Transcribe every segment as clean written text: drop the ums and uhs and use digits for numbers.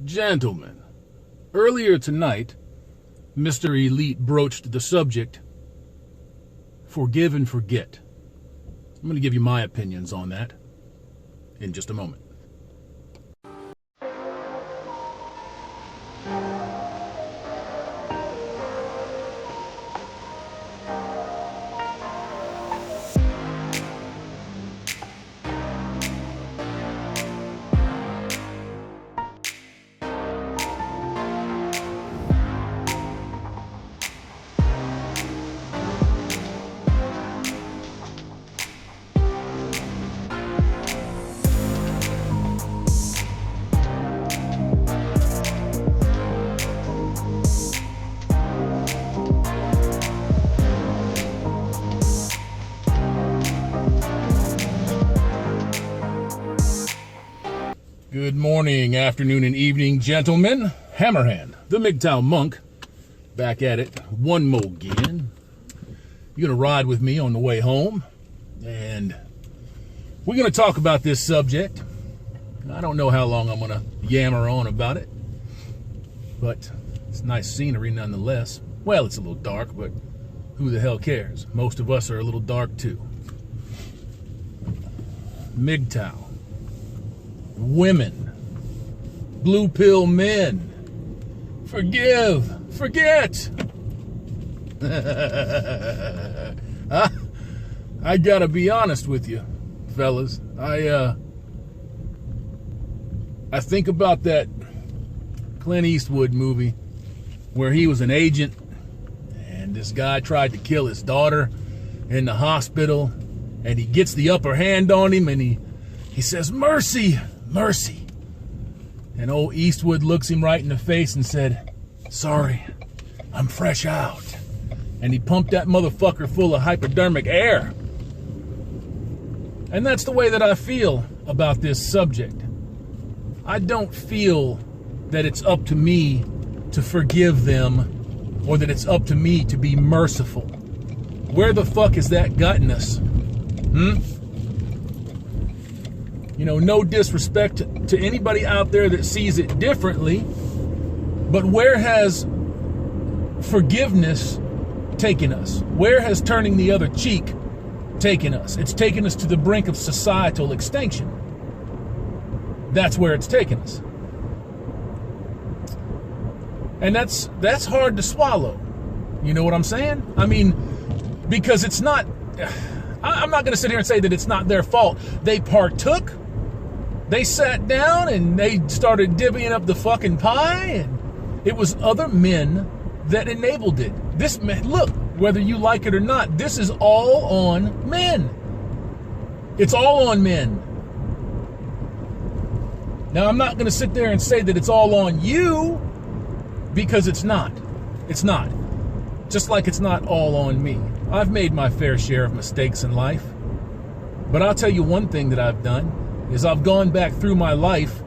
Gentlemen, earlier tonight, Mr. Elite broached the subject, forgive and forget. I'm going to give you my opinions on that in just a moment. Good morning, afternoon, and evening, gentlemen. Hammerhand, the MGTOW monk, back at it one more again. You're going to ride with me on the way home, and we're going to talk about this subject. I don't know how long I'm going to yammer on about it, but it's nice scenery nonetheless. Well, it's a little dark, but who the hell cares? Most of us are a little dark too. MGTOW. Women, blue pill men, forgive, forget. I gotta be honest with you, fellas. I think about that Clint Eastwood movie where he was an agent and this guy tried to kill his daughter in the hospital, and he gets the upper hand on him, and he says, "Mercy, mercy." And old Eastwood looks him right in the face and said, "Sorry, I'm fresh out." And he pumped that motherfucker full of hypodermic air. And that's the way that I feel about this subject. I don't feel that it's up to me to forgive them or that it's up to me to be merciful. Where the fuck has that gotten us? You know, no disrespect to anybody out there that sees it differently, but where has forgiveness taken us? Where has turning the other cheek taken us? It's taken us to the brink of societal extinction. That's where it's taken us. And that's hard to swallow. You know what I'm saying? I mean, because it's not, I'm not going to sit here and say that it's not their fault. They partook. They sat down and they started divvying up the fucking pie, and it was other men that enabled it. This man, look, whether you like it or not, this is all on men. It's all on men. Now, I'm not going to sit there and say that it's all on you, because it's not. It's not. Just like it's not all on me. I've made my fair share of mistakes in life. But I'll tell you one thing that I've done is I've gone back through my life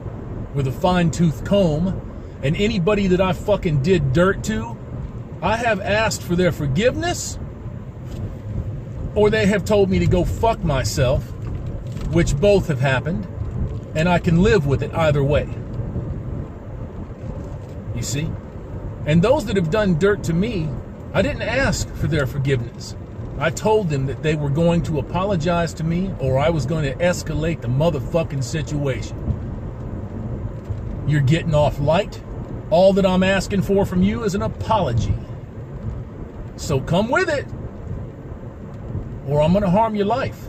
with a fine-tooth comb, and anybody that I fucking did dirt to, I have asked for their forgiveness, or they have told me to go fuck myself, which both have happened, and I can live with it either way. You see? And those that have done dirt to me, I didn't ask for their forgiveness. I told them that they were going to apologize to me, or I was going to escalate the motherfucking situation. You're getting off light. All that I'm asking for from you is an apology. So come with it, or I'm going to harm your life.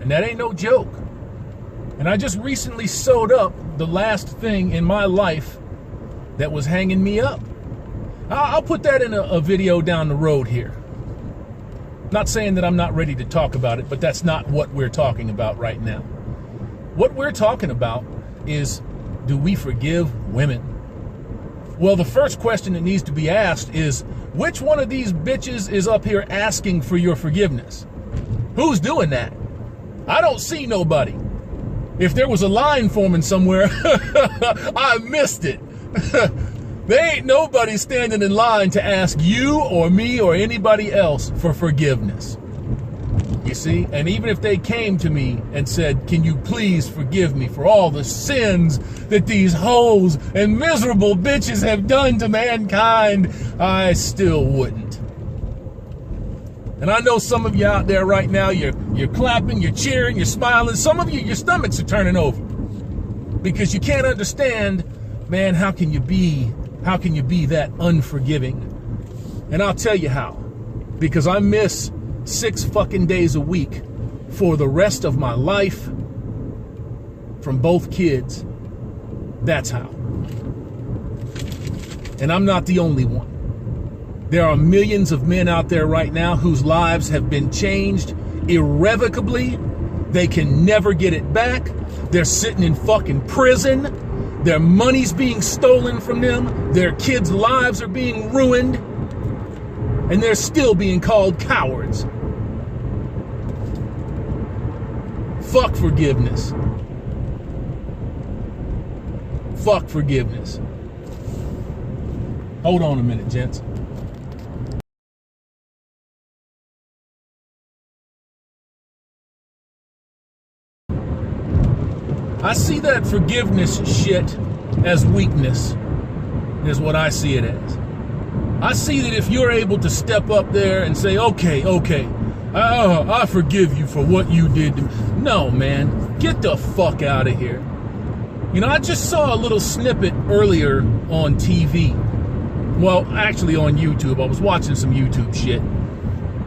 And that ain't no joke. And I just recently sewed up the last thing in my life that was hanging me up. I'll put that in a video down the road here. Not saying that I'm not ready to talk about it, but that's not what we're talking about right now. What we're talking about is, do we forgive women? Well, the first question that needs to be asked is, which one of these bitches is up here asking for your forgiveness? Who's doing that? I don't see nobody. If there was a line forming somewhere, I missed it. There ain't nobody standing in line to ask you or me or anybody else for forgiveness. You You see? And even if they came to me and said, can you please forgive me for all the sins that these hoes and miserable bitches have done to mankind, I still wouldn't. And I know some of you out there right now, you're clapping, you're cheering, you're smiling. Some of you, your stomachs are turning over because you can't understand, man, how can you be that unforgiving? And I'll tell you how. Because I miss 6 fucking days a week for the rest of my life from both kids. That's how. And I'm not the only one. There are millions of men out there right now whose lives have been changed irrevocably. They can never get it back. They're sitting in fucking prison. Their money's being stolen from them. Their kids' lives are being ruined. And they're still being called cowards. Fuck forgiveness. Fuck forgiveness. Hold on a minute, gents. I see that forgiveness shit as weakness, is what I see it as. I see that if you're able to step up there and say, okay, I forgive you for what you did to me. No, man, get the fuck out of here. You know, I just saw a little snippet earlier on TV. Well, actually on YouTube. I was watching some YouTube shit.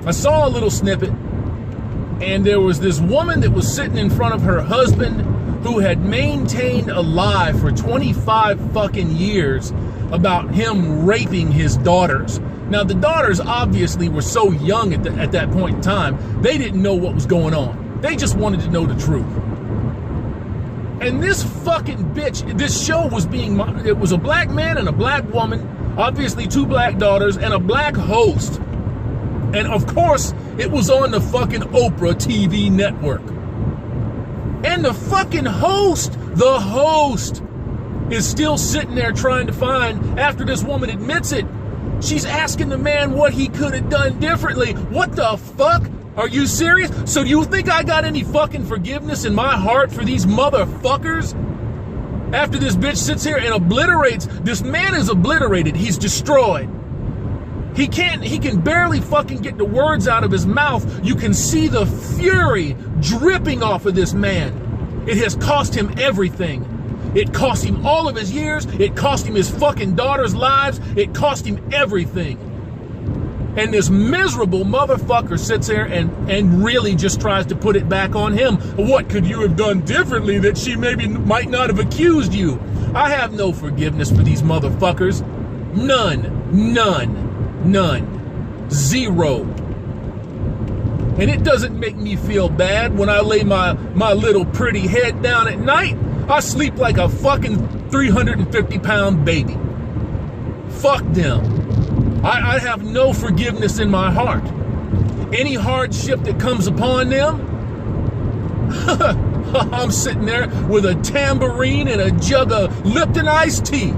I saw a little snippet, and there was this woman that was sitting in front of her husband who had maintained a lie for 25 fucking years about him raping his daughters. Now, the daughters obviously were so young at that point in time, they didn't know what was going on. They just wanted to know the truth. And this fucking bitch, this show was it was a black man and a black woman, obviously 2 black daughters, and a black host. And of course, it was on the fucking Oprah TV network. And the fucking host, is still sitting there trying to find, after this woman admits it, she's asking the man what he could have done differently. What the fuck? Are you serious? So do you think I got any fucking forgiveness in my heart for these motherfuckers? After this bitch sits here and obliterates, this man is obliterated. He's destroyed. He can barely fucking get the words out of his mouth. You can see the fury dripping off of this man. It has cost him everything. It cost him all of his years. It cost him his fucking daughters' lives. It cost him everything. And this miserable motherfucker sits there and really just tries to put it back on him. What could you have done differently that she might not have accused you? I have no forgiveness for these motherfuckers. None. Zero. And it doesn't make me feel bad when I lay my little pretty head down at night. I sleep like a fucking 350-pound baby. Fuck them. I have no forgiveness in my heart. Any hardship that comes upon them, I'm sitting there with a tambourine and a jug of Lipton iced tea.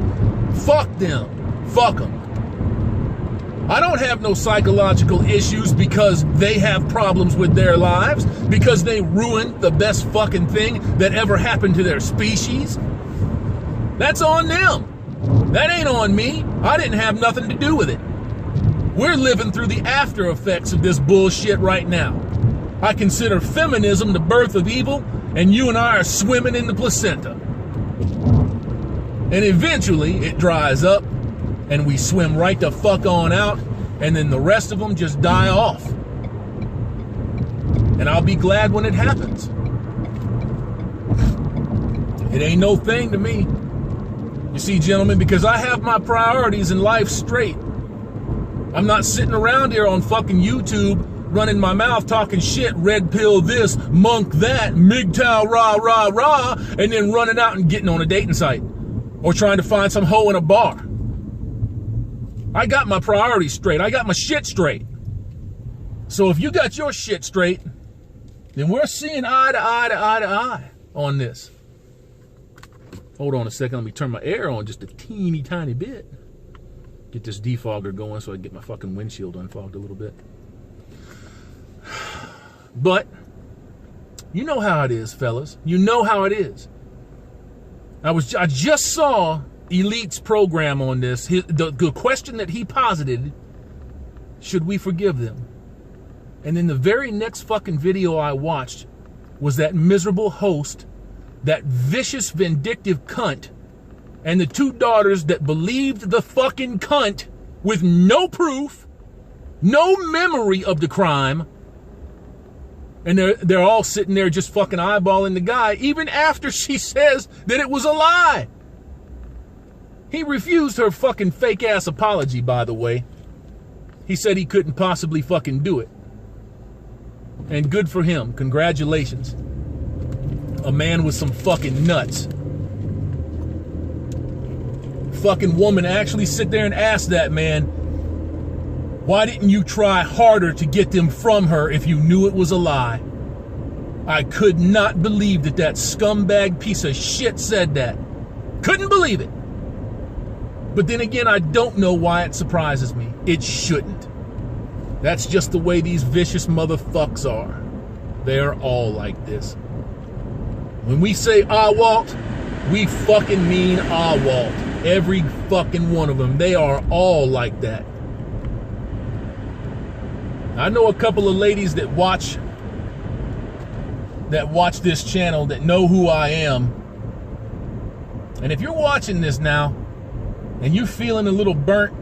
Fuck them. Fuck them. I don't have no psychological issues because they have problems with their lives, because they ruined the best fucking thing that ever happened to their species. That's on them. That ain't on me. I didn't have nothing to do with it. We're living through the after effects of this bullshit right now. I consider feminism the birth of evil, and you and I are swimming in the placenta. And eventually it dries up, and we swim right the fuck on out, and then the rest of them just die off. And I'll be glad when it happens. It ain't no thing to me. You see, gentlemen, because I have my priorities in life straight. I'm not sitting around here on fucking YouTube running my mouth talking shit, red pill this, monk that, MGTOW rah rah rah, and then running out and getting on a dating site or trying to find some hoe in a bar. I got my priorities straight. I got my shit straight. So if you got your shit straight, then we're seeing eye to eye to eye to eye on this. Hold on a second. Let me turn my air on just a teeny tiny bit. Get this defogger going so I can get my fucking windshield unfogged a little bit. But you know how it is, fellas. You know how it is. I just saw Elite's program on this. The question that he posited, should we forgive them? And then the very next fucking video I watched was that miserable host, that vicious, vindictive cunt, and the two daughters that believed the fucking cunt with no proof, no memory of the crime. And they're all sitting there just fucking eyeballing the guy, even after she says that it was a lie. He refused her fucking fake ass apology, by the way. He said he couldn't possibly fucking do it. And good for him. Congratulations. A man with some fucking nuts. Fucking woman actually sit there and ask that man, why didn't you try harder to get them from her if you knew it was a lie? I could not believe that that scumbag piece of shit said that. Couldn't believe it. But then again, I don't know why it surprises me. It shouldn't. That's just the way these vicious motherfucks are. They're all like this. When we say "Ah Walt," we fucking mean "Ah Walt." Every fucking one of them. They are all like that. I know a couple of ladies that watch this channel that know who I am. And if you're watching this now and you're feeling a little burnt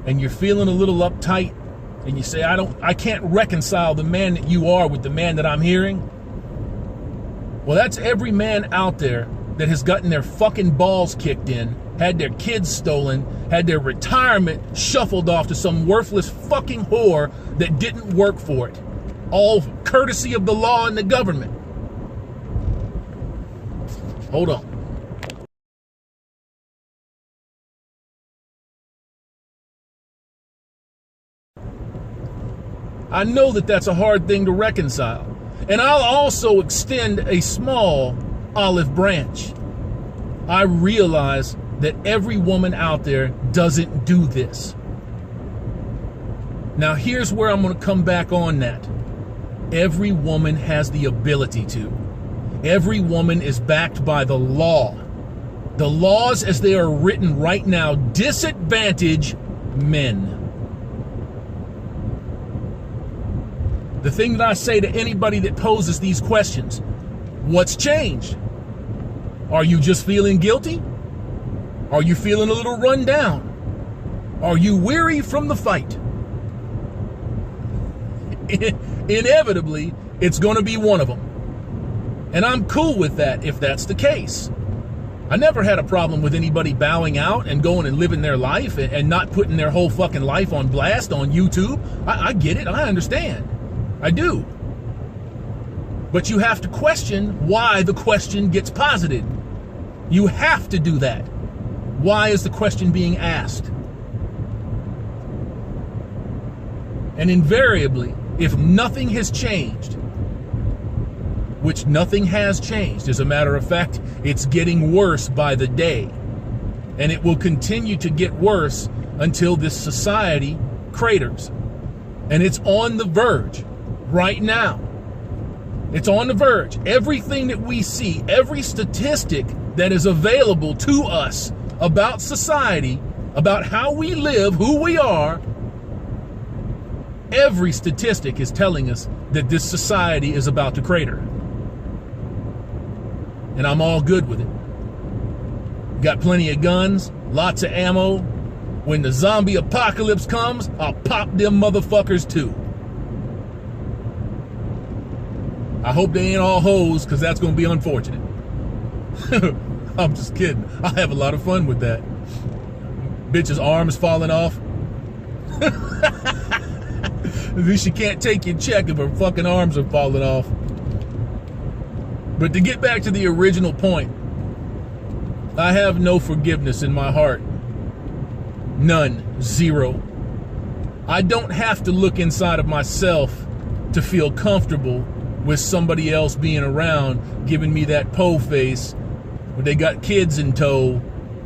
and you're feeling a little uptight and you say, I can't reconcile the man that you are with the man that I'm hearing. Well, that's every man out there that has gotten their fucking balls kicked in, had their kids stolen, had their retirement shuffled off to some worthless fucking whore that didn't work for it. All courtesy of the law and the government. Hold on. I know that that's a hard thing to reconcile. And I'll also extend a small olive branch. I realize that every woman out there doesn't do this. Now here's where I'm going to come back on that. Every woman has the ability to. Every woman is backed by the law. The laws as they are written right now disadvantage men. The thing that I say to anybody that poses these questions, what's changed? Are you just feeling guilty? Are you feeling a little run down? Are you weary from the fight? Inevitably, it's going to be one of them. And I'm cool with that if that's the case. I never had a problem with anybody bowing out and going and living their life and not putting their whole fucking life on blast on YouTube. I get it. I understand. I do. But you have to question why the question gets posited. You have to do that. Why is the question being asked? And invariably, if nothing has changed, which nothing has changed, as a matter of fact, it's getting worse by the day. And it will continue to get worse until this society craters. And it's on the verge right now. It's on the verge. Everything that we see, every statistic that is available to us about society, about how we live, who we are, every statistic is telling us that this society is about to crater. And I'm all good with it. Got plenty of guns, lots of ammo. When the zombie apocalypse comes, I'll pop them motherfuckers too. I hope they ain't all hoes, because that's going to be unfortunate. I'm just kidding. I have a lot of fun with that. Bitch's arms falling off. At least you can't take your check if her fucking arms are falling off. But to get back to the original point, I have no forgiveness in my heart. None. Zero. I don't have to look inside of myself to feel comfortable with somebody else being around giving me that po face when they got kids in tow.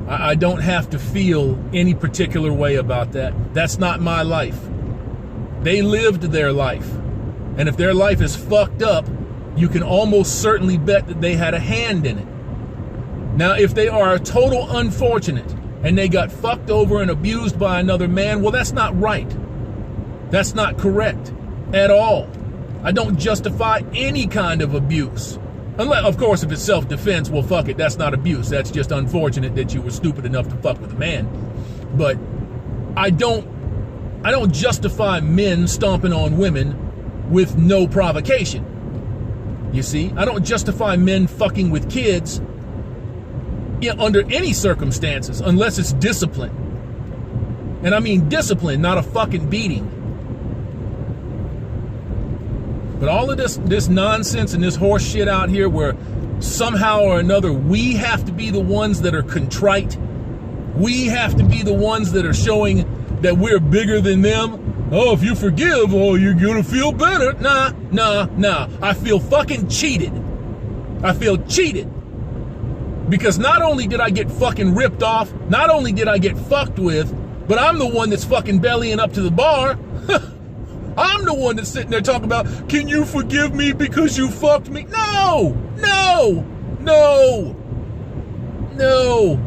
I don't have to feel any particular way about that. That's not my life. They lived their life. And if their life is fucked up, you can almost certainly bet that they had a hand in it. Now, if they are a total unfortunate and they got fucked over and abused by another man, well, that's not right. That's not correct at all. I don't justify any kind of abuse. Unless, of course, if it's self-defense, well, fuck it, that's not abuse. That's just unfortunate that you were stupid enough to fuck with a man. But I don't justify men stomping on women with no provocation. You see, I don't justify men fucking with kids under any circumstances unless it's discipline. And I mean discipline, not a fucking beating. But all of this nonsense and this horse shit out here where somehow or another we have to be the ones that are contrite. We have to be the ones that are showing that we're bigger than them. Oh, if you forgive, oh, you're gonna feel better. Nah. I feel fucking cheated. I feel cheated. Because not only did I get fucking ripped off, not only did I get fucked with, but I'm the one that's fucking bellying up to the bar. I'm the one that's sitting there talking about, can you forgive me because you fucked me? No.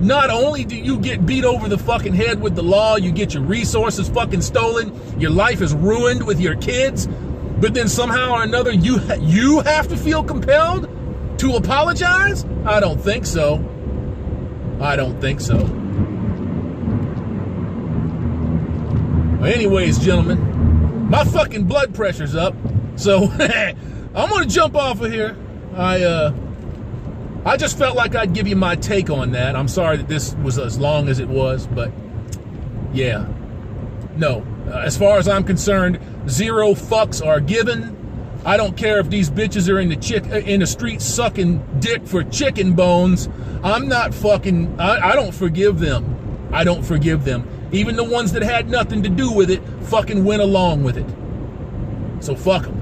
Not only do you get beat over the fucking head with the law, you get your resources fucking stolen, your life is ruined with your kids, but then somehow or another you have to feel compelled to apologize? I don't think so. Well, anyways, gentlemen, my fucking blood pressure's up, so I'm gonna jump off of here. I just felt like I'd give you my take on that. I'm sorry that this was as long as it was, but yeah. No, as far as I'm concerned, 0 fucks are given. I don't care if these bitches are in the street sucking dick for chicken bones. I'm not fucking, I don't forgive them. I don't forgive them. Even the ones that had nothing to do with it fucking went along with it. So fuck them.